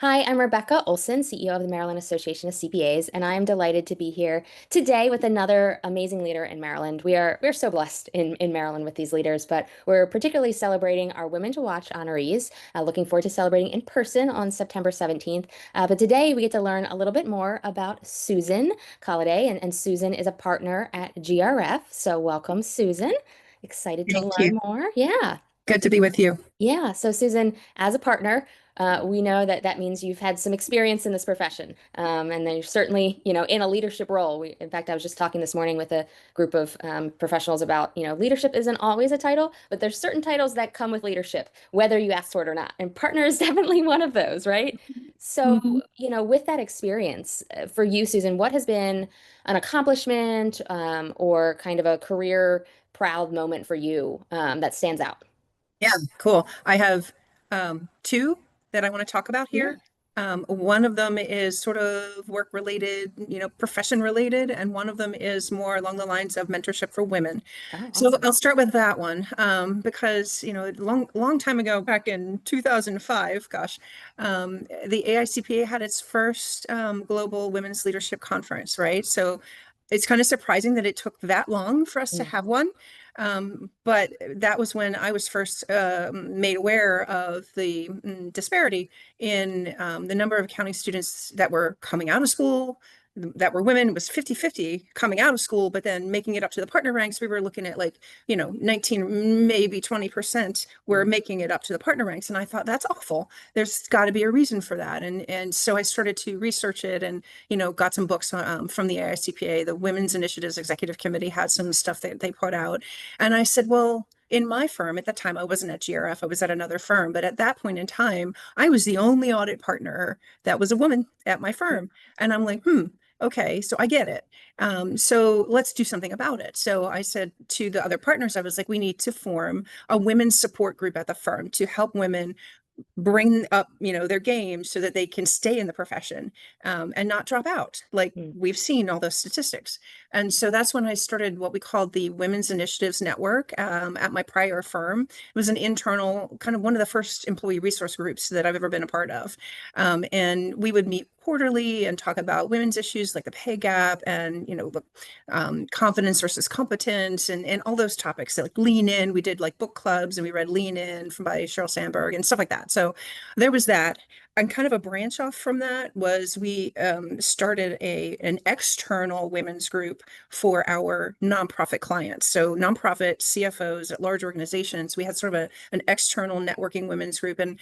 Hi, I'm Rebecca Olson, CEO of the Maryland Association of CPAs, and I'm delighted to be here today with another amazing leader in Maryland. We're so blessed in Maryland with these leaders, but we're particularly celebrating our Women to Watch honorees. Looking forward to celebrating in person on September 17th. But today we get to learn a little bit more about Susan Colladay, and Susan is a partner at GRF. So welcome, Susan. Excited to Thank learn you. more. Yeah. Good to be with you. Yeah, so Susan, as a partner, we know that that means you've had some experience in this profession, and then you're certainly, in a leadership role. In fact, I was just talking this morning with a group of professionals about, leadership isn't always a title, but there's certain titles that come with leadership, whether you ask for it or not. And partner is definitely one of those, right? So, Mhm. with that experience for you, Susan, what has been an accomplishment or kind of a career proud moment for you that stands out? Yeah, cool. I have two that I want to talk about Yeah. here. One of them is sort of work related, profession related, and one of them is more along the lines of mentorship for women. Oh, So awesome. I'll start with that one because, long time ago, back in 2005, gosh, the AICPA had its first global women's leadership conference, right? So it's kind of surprising that it took that long for us to Mm. have one. But that was when I was first made aware of the disparity in the number of accounting students that were coming out of school, that were women. It was 50-50 coming out of school, but then making it up to the partner ranks, we were looking at 19, maybe 20% were Mm. making it up to the partner ranks. And I thought, that's awful. There's got to be a reason for that. And so I started to research it and, got some books from the AICPA. The Women's Initiatives Executive Committee had some stuff that they put out. And I said, well, in my firm at the time, I wasn't at GRF, I was at another firm. But at that point in time, I was the only audit partner that was a woman at my firm. And I'm like, okay, so I get it. So let's do something about it. So I said to the other partners, I was like, we need to form a women's support group at the firm to help women bring up their game so that they can stay in the profession and not drop out, like Mm. we've seen all those statistics. And so that's when I started what we called the Women's Initiatives Network at my prior firm. It was an internal, kind of one of the first employee resource groups that I've ever been a part of. And we would meet quarterly and talk about women's issues like the pay gap and the confidence versus competence and all those topics. So like Lean In, we did like book clubs and we read Lean In from by Sheryl Sandberg and stuff like that. So there was that. And kind of a branch off from that was we started an external women's group for our nonprofit clients. So nonprofit CFOs at large organizations, we had sort of an external networking women's group. And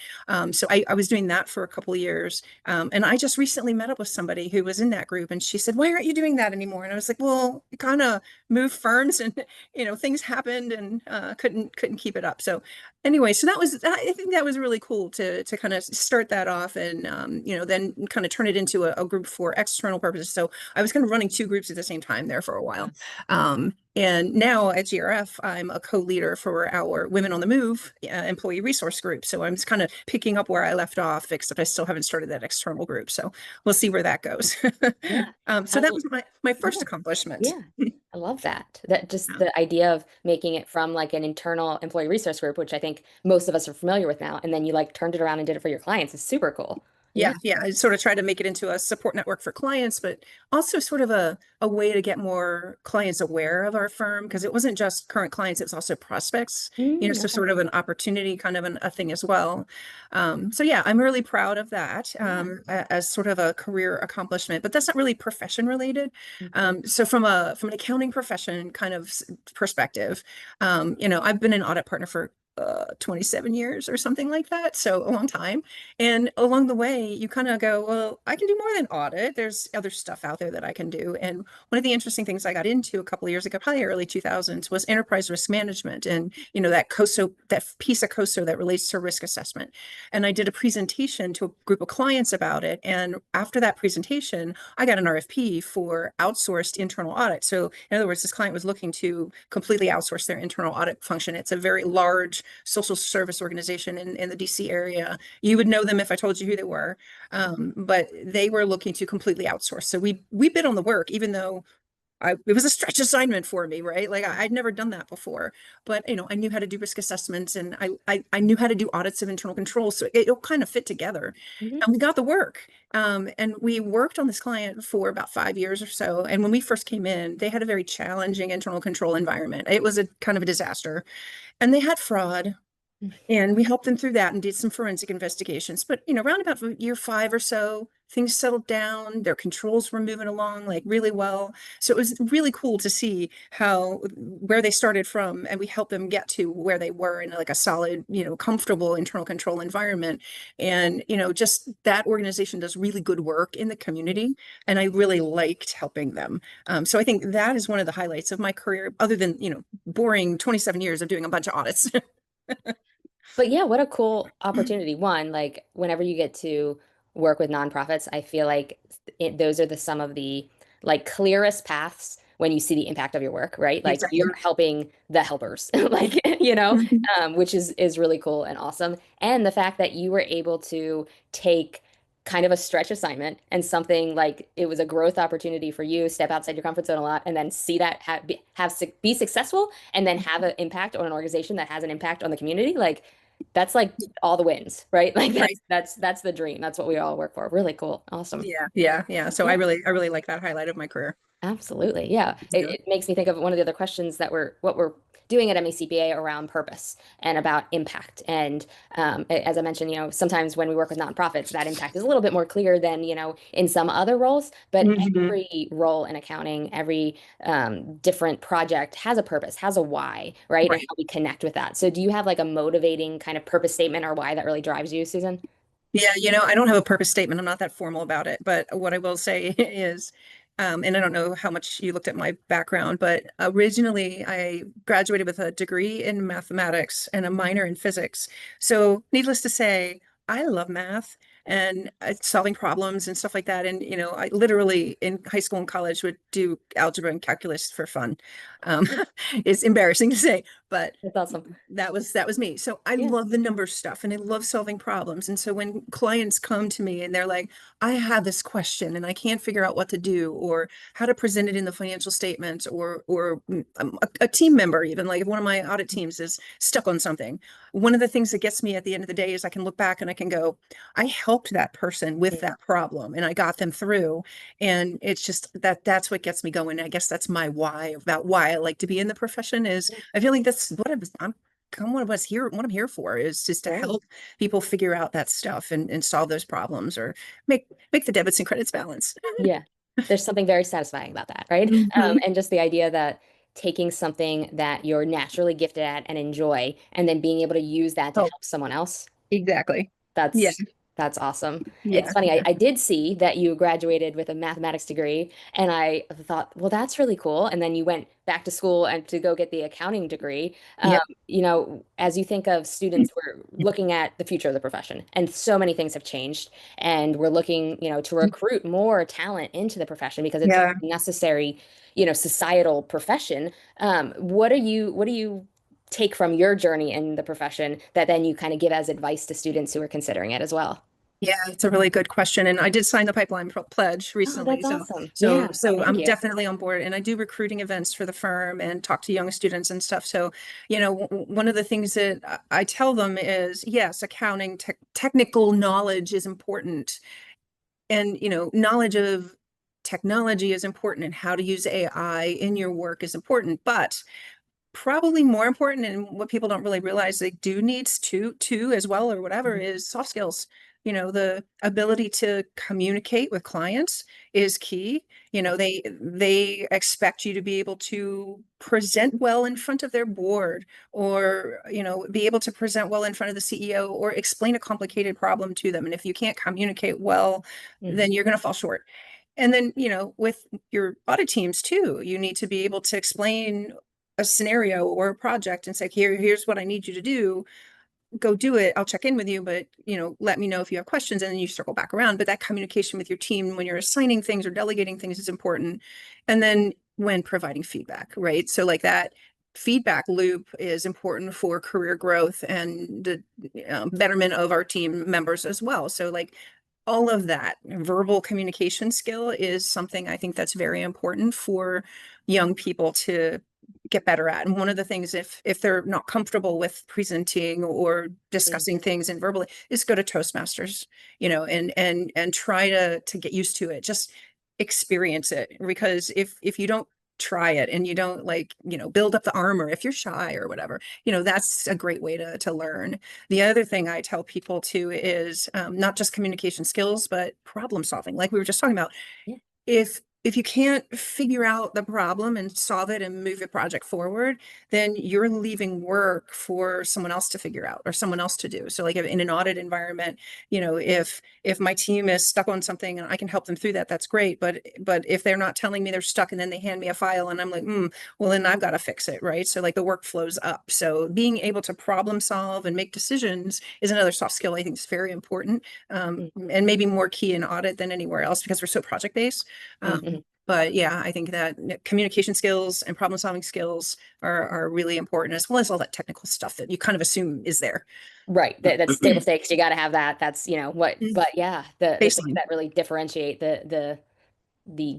so I was doing that for a couple of years. And I just recently met up with somebody who was in that group and she said, why aren't you doing that anymore? And I was like, well, it kind of moved firms and, things happened and couldn't keep it up. So anyway, so I think that was really cool to kind of start that off and, then kind of turn it into a group for external purposes. So I was kind of running two groups at the same time there for a while. And now at GRF, I'm a co-leader for our Women on the Move employee resource group. So I'm just kind of picking up where I left off, except I still haven't started that external group. So we'll see where that goes. Yeah. So I, that was my first yeah. accomplishment. Yeah. I love that. That just the idea of making it from like an internal employee resource group, which I think most of us are familiar with now, and then you like turned it around and did it for your clients is super cool. Yeah. Yeah. I sort of try to make it into a support network for clients, but also sort of a way to get more clients aware of our firm because it wasn't just current clients, it was also prospects, Mm, so okay. sort of an opportunity kind of a thing as well. So yeah, I'm really proud of that Yeah. as sort of a career accomplishment, but that's not really profession related. Mm. So from an accounting profession kind of perspective, I've been an audit partner for 27 years or something like that. So a long time. And along the way, you kind of go, well, I can do more than audit. There's other stuff out there that I can do. And one of the interesting things I got into a couple of years ago, probably early 2000s, was enterprise risk management and, that COSO, that piece of COSO that relates to risk assessment. And I did a presentation to a group of clients about it. And after that presentation, I got an RFP for outsourced internal audit. So in other words, this client was looking to completely outsource their internal audit function. It's a very large social service organization in the DC area. You would know them if I told you who they were, but they were looking to completely outsource. So we bid on the work, even though it was a stretch assignment for me, right? Like I'd never done that before, but I knew how to do risk assessments, and I knew how to do audits of internal controls. So it all kind of fit together, Mhm. and we got the work. And we worked on this client for about 5 years or so. And when we first came in, they had a very challenging internal control environment. It was a kind of a disaster, and they had fraud. And we helped them through that and did some forensic investigations. But, around about year 5 or so, things settled down. Their controls were moving along like really well. So it was really cool to see where they started from, and we helped them get to where they were in like a solid, comfortable internal control environment. And, just that organization does really good work in the community. And I really liked helping them. So I think that is one of the highlights of my career, other than, boring 27 years of doing a bunch of audits. But yeah, what a cool opportunity. One, like whenever you get to work with nonprofits, I feel like those are the some of the like clearest paths when you see the impact of your work, right? Like Exactly. you're helping the helpers, like Mhm. which is really cool and awesome. And the fact that you were able to take kind of a stretch assignment and something like it was a growth opportunity for you, step outside your comfort zone a lot, and then see that be successful, and then have an impact on an organization that has an impact on the community. Like that's like all the wins, right? Like Right. that's the dream. That's what we all work for. Really cool. Awesome. Yeah, yeah, yeah. So Yeah, I really like that highlight of my career. absolutely. Yeah. It, Yeah. it makes me think of one of the other questions that we're doing at MECPA around purpose and about impact. And as I mentioned, sometimes when we work with nonprofits, that impact is a little bit more clear than, in some other roles. But Mhm. every role in accounting, every different project has a purpose, has a why, right? And Right. how we connect with that. So do you have like a motivating kind of purpose statement or why that really drives you, Susan? Yeah, I don't have a purpose statement. I'm not that formal about it, but what I will say is, and I don't know how much you looked at my background, but originally I graduated with a degree in mathematics and a minor in physics. So, needless to say, I love math and solving problems and stuff like that. And, I literally in high school and college would do algebra and calculus for fun. Um, it's embarrassing to say, but That's awesome. that was me. So I Yeah. love the number stuff and I love solving problems. And so when clients come to me and they're like, I have this question and I can't figure out what to do or how to present it in the financial statements, or a team member, even like if one of my audit teams is stuck on something, one of the things that gets me at the end of the day is I can look back and I can go, I helped that person with that problem and I got them through. And it's just that's what gets me going. I guess that's my why, about why I like to be in the profession. Is I feel like that's what I'm come what I'm here for, is just to Great. help people figure out that stuff and solve those problems, or make the debits and credits balance. Yeah. There's something very satisfying about that, right? Mhm. And just the idea that taking something that you're naturally gifted at and enjoy, and then being able to use that to Oh, help someone else. exactly. Yeah, That's that's awesome. It's yeah, funny, I, yeah, I did see that you graduated with a mathematics degree, and I thought, well, that's really cool. And then you went back to school and to go get the accounting degree. yep. As you think of students, we're looking at the future of the profession, and so many things have changed, and we're looking, to recruit more talent into the profession because it's Yeah. a necessary, societal profession. What do you take from your journey in the profession that then you kind of give as advice to students who are considering it as well? Yeah, it's a really good question. And I did sign the pipeline pledge Oh, recently. that's So awesome. so Yeah, so thank I'm you. definitely on board, and I do recruiting events for the firm and talk to young students and stuff. So, one of the things that I tell them is, yes, accounting technical knowledge is important, and knowledge of technology is important, and how to use AI in your work is important, but probably more important, and what people don't really realize they do needs to as well, or whatever, is soft skills. The ability to communicate with clients is key. They expect you to be able to present well in front of their board, or be able to present well in front of the CEO, or explain a complicated problem to them. And if you can't communicate well, Mhm. then you're going to fall short. And then, with your audit teams too, you need to be able to explain a scenario or a project and say, here's what I need you to do. Go do it. I'll check in with you, but let me know if you have questions, and then you circle back around. But that communication with your team when you're assigning things or delegating things is important. And then when providing feedback, right? So like that feedback loop is important for career growth and the betterment of our team members as well. So like all of that verbal communication skill is something I think that's very important for young people to get better at. And one of the things, if they're not comfortable with presenting or Mm, discussing things and verbally, is go to Toastmasters, and try to get used to it. Just experience it, because if you don't try it and you don't, like, build up the armor if you're shy or whatever, that's a great way to learn. The other thing I tell people too is, not just communication skills, but problem solving, like we were just talking about. yeah. If you can't figure out the problem and solve it and move the project forward, then you're leaving work for someone else to figure out or someone else to do. So like in an audit environment, if my team is stuck on something and I can help them through that, that's great. But if they're not telling me they're stuck and then they hand me a file and I'm like, well, then I've got to fix it, right? So like the work flows up. So being able to problem solve and make decisions is another soft skill I think is very important, Mm, and maybe more key in audit than anywhere else because we're so project based. mm, Um, mm. but yeah, I think that communication skills and problem solving skills are really important, as well as all that technical stuff that you kind of assume is there. Right. That's table stakes. You got to have that. That's, what, but yeah, the things Baseline. that really differentiate the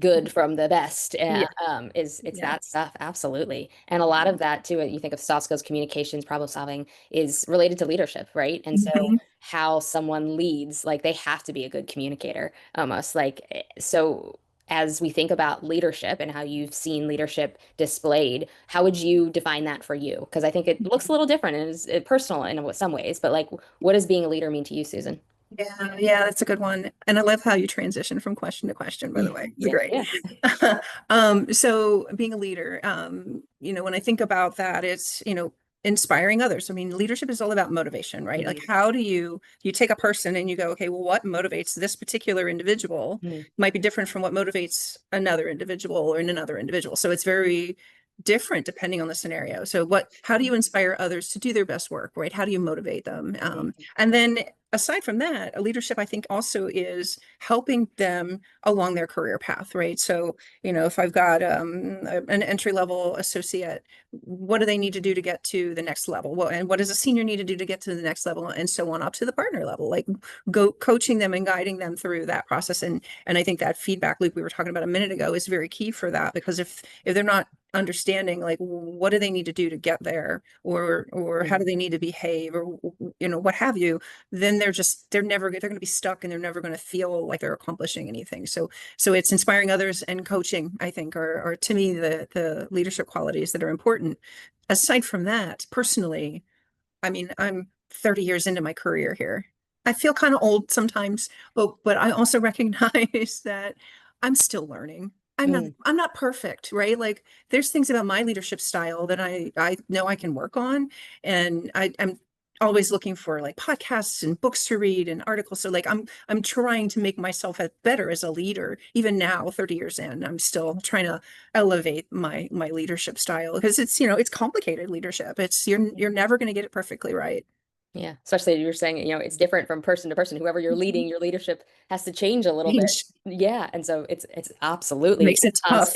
good from the best, Yeah. is it's Yeah. that stuff. Absolutely. And a lot of that too, you think of soft skills, communications, problem solving is related to leadership, right? And so Mhm. how someone leads, like they have to be a good communicator almost like, so as we think about leadership and how you've seen leadership displayed, how would you define that for you? Because I think it looks a little different and is personal in some ways, but like, what does being a leader mean to you, Susan? Yeah, yeah, that's a good one. And I love how you transition from question to question, by Yeah, the way. It's yeah, great. yeah. So being a leader, when I think about that, it's, inspiring others. I mean, leadership is all about motivation, right? Like Mhm, how do you take a person and you go, okay, well, what motivates this particular individual mhm, might be different from what motivates another individual or another individual. So it's very different depending on the scenario. So how do you inspire others to do their best work, right? How do you motivate them? mhm, And then aside from that, a leadership, I think, also is helping them along their career path, right? So, if I've got an entry level associate, what do they need to do to get to the next level? Well, and what does a senior need to do to get to the next level, and so on up to the partner level? Like go coaching them and guiding them through that process. And I think that feedback loop we were talking about a minute ago is very key for that, because if they're not understanding, like, what do they need to do to get there, or how mhm. do they need to behave, or what have you, then they're going to be stuck, and they're never going to feel like they're accomplishing anything. So it's inspiring others and coaching, I think, are to me the leadership qualities that are important. Aside from that, personally, I mean, I'm 30 years into my career here. I feel kind of old sometimes, but I also recognize that I'm still learning. Mm, I'm not perfect, right? Like there's things about my leadership style that I know I can work on. And I'm always looking for like podcasts and books to read and articles. So like I'm trying to make myself better as a leader. Even now, 30 years in, I'm still trying to elevate my leadership style, because it's complicated leadership. It's you're never going to get it perfectly right. yeah, especially you're saying, it's different from person to person. Whoever you're leading, your leadership has to change a little bit. Change Yeah, and so it's absolutely makes it tough.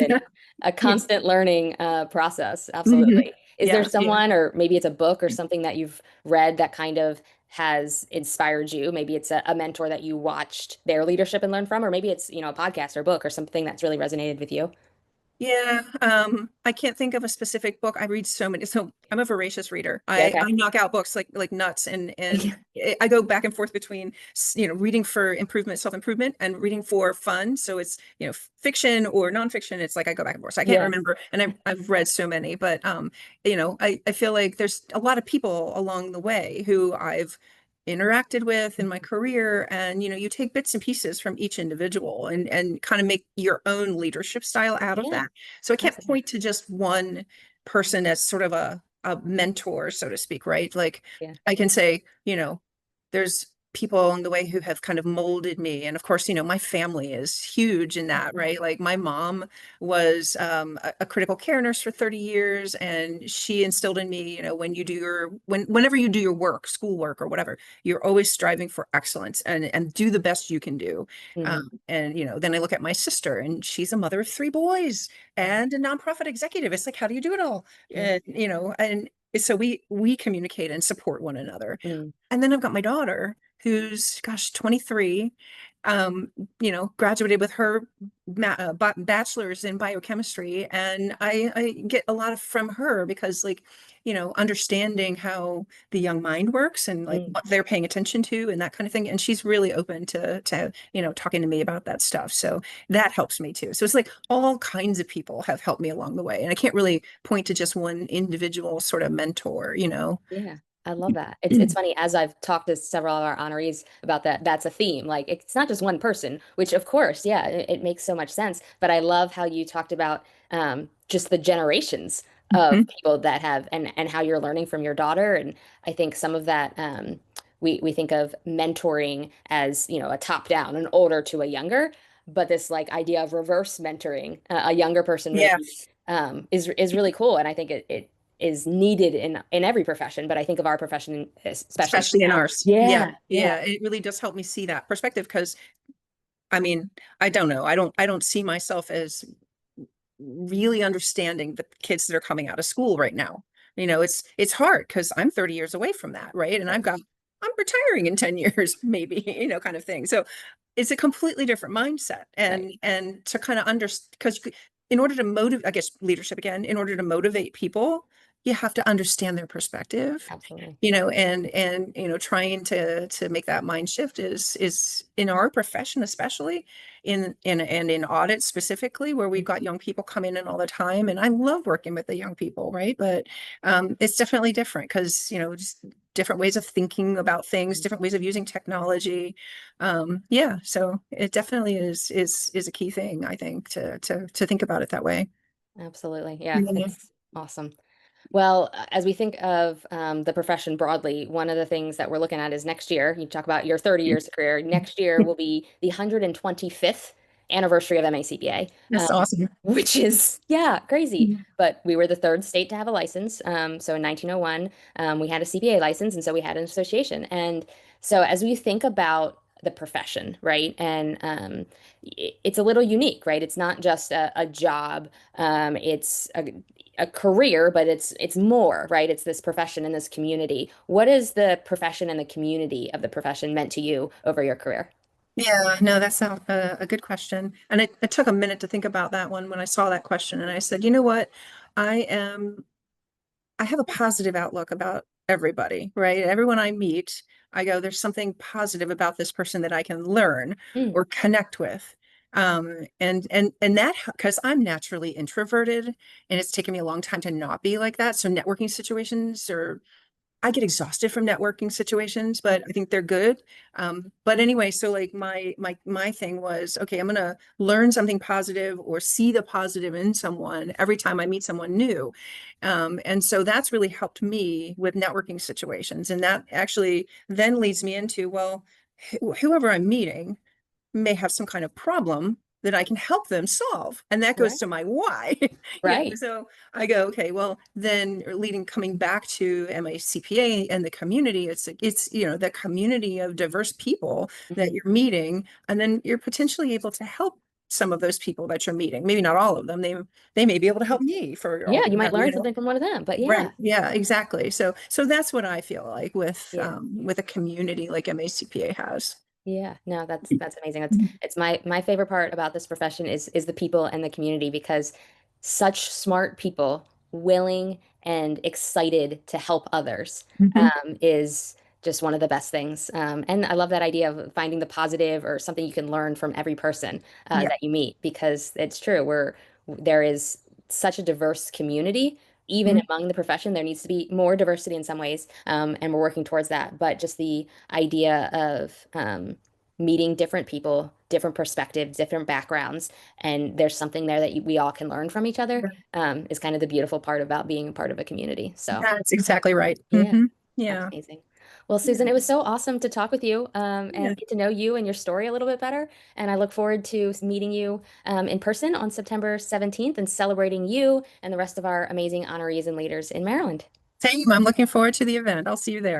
a Yeah. constant learning process. Mhm. Absolutely. Is there Yeah, yeah. someone, or maybe it's a book or something that you've read that kind of has inspired you? Maybe it's a mentor that you watched their leadership and learned from, or maybe it's, a podcast or book or something that's really resonated with you. Yeah, I can't think of a specific book. I read so many. So I'm a voracious reader. Yeah, I okay. knock out books like nuts, and I go back and forth between reading for improvement, self-improvement, and reading for fun. So it's fiction or nonfiction. It's like I go back and forth. So I can't Yeah. remember, and I've read so many, but I feel like there's a lot of people along the way who I've interacted with in my career, and you take bits and pieces from each individual and kind of make your own leadership style out of Yeah, that. So I can't absolutely. point to just one person as sort of a mentor, so to speak, right? Like Yeah. I can say, there's people along the way who have kind of molded me. And of course, my family is huge in that, right? Like my mom was a critical care nurse for 30 years, and she instilled in me, whenever you do your work, schoolwork or whatever, you're always striving for excellence and do the best you can do. Hmm. And then I look at my sister, and she's a mother of three boys and a nonprofit executive. It's like, how do you do it all? Yeah. And so we communicate and support one another. Mm. And then I've got my daughter who's, gosh, 23. um, graduated with her bachelor's in biochemistry, and I get a lot of from her because, like, understanding how the young mind works and like Mm, what they're paying attention to and that kind of thing. And she's really open to talking to me about that stuff. So that helps me too. So it's like all kinds of people have helped me along the way, and I can't really point to just one individual sort of mentor. yeah, I love that. It's funny as I've talked to several of our honorees about that. That's a theme. Like it's not just one person, which of course, yeah, it makes so much sense. But I love how you talked about just the generations of Mhm. people that have and how you're learning from your daughter. And I think some of that we think of mentoring as, a top down, an older to a younger, but this like idea of reverse mentoring, a younger person Yeah. maybe is really cool. And I think it is needed in every profession, but I think of our profession especially Especially in now. ours. Yeah, Yeah, yeah, yeah. It really does help me see that perspective because I mean, I don't know. I don't see myself as really understanding the kids that are coming out of school right now. It's hard because I'm 30 years away from that, right? And right, I'm retiring in 10 years, maybe, kind of thing. So it's a completely different mindset. right. And to kind of understand, because in order to motivate, I guess leadership again, in order to motivate people, you have to understand their perspective, Absolutely. and trying to make that mind shift is in our profession, especially in audit specifically, where we've got young people come in and all the time, and I love working with the young people, right? But it's definitely different because just different ways of thinking about things, different ways of using technology. Yeah, so it definitely is a key thing, I think, to think about it that way. Absolutely. Yeah, Yeah. it's awesome. Well, as we think of the profession broadly, one of the things that we're looking at is next year. You talk about your 30 years of career. Next year will be the 125th anniversary of MACPA, That's awesome. which is, yeah, crazy. But we were the third state to have a license. So in 1901, we had a CPA license, and so we had an association. And so as we think about the profession, right? And it's a little unique, right? It's not just a job. It's a career, but it's more, right? It's this profession in this community. What is the profession and the community of the profession meant to you over your career? Yeah, no, that's a good question. And it took a minute to think about that one when I saw that question. And I said, you know what? I am, I have a positive outlook about everybody, right? Everyone I meet, I go, there's something positive about this person that I can learn Mm, or connect with. And that because I'm naturally introverted and it's taken me a long time to not be like that. So networking situations or I get exhausted from networking situations, but I think they're good. But anyway, so like my thing was, okay, I'm gonna learn something positive or see the positive in someone every time I meet someone new. And so that's really helped me with networking situations. And that actually then leads me into, well, whoever I'm meeting, may have some kind of problem that I can help them solve. And that goes right, to my why. right. So I go, okay, well, then coming back to MACPA and the community, it's the community of diverse people that Mhm. you're meeting, and then you're potentially able to help some of those people that you're meeting. Maybe not all of them. They may be able to help me for all Yeah, we you might learn know. something from one of them, but Right. yeah, Yeah, exactly. So that's what I feel like yeah. with a community like MACPA has. Yeah, no, that's amazing. It's my favorite part about this profession is the people and the community because such smart people, willing and excited to help others, Mhm. is just one of the best things. And I love that idea of finding the positive or something you can learn from every person Yeah. that you meet because it's true. There is such a diverse community. Even Mhm. among the profession, there needs to be more diversity in some ways, and we're working towards that. But just the idea of meeting different people, different perspectives, different backgrounds, and there's something there that we all can learn from each other, is kind of the beautiful part about being a part of a community. So, That's exactly right. yeah, that's Yeah. amazing. Well, Yeah. Susan, it was so awesome to talk with you Yeah. and get to know you and your story a little bit better. And I look forward to meeting you in person on September 17th and celebrating you and the rest of our amazing honorees and leaders in Maryland. Same. I'm looking forward to the event. I'll see you there.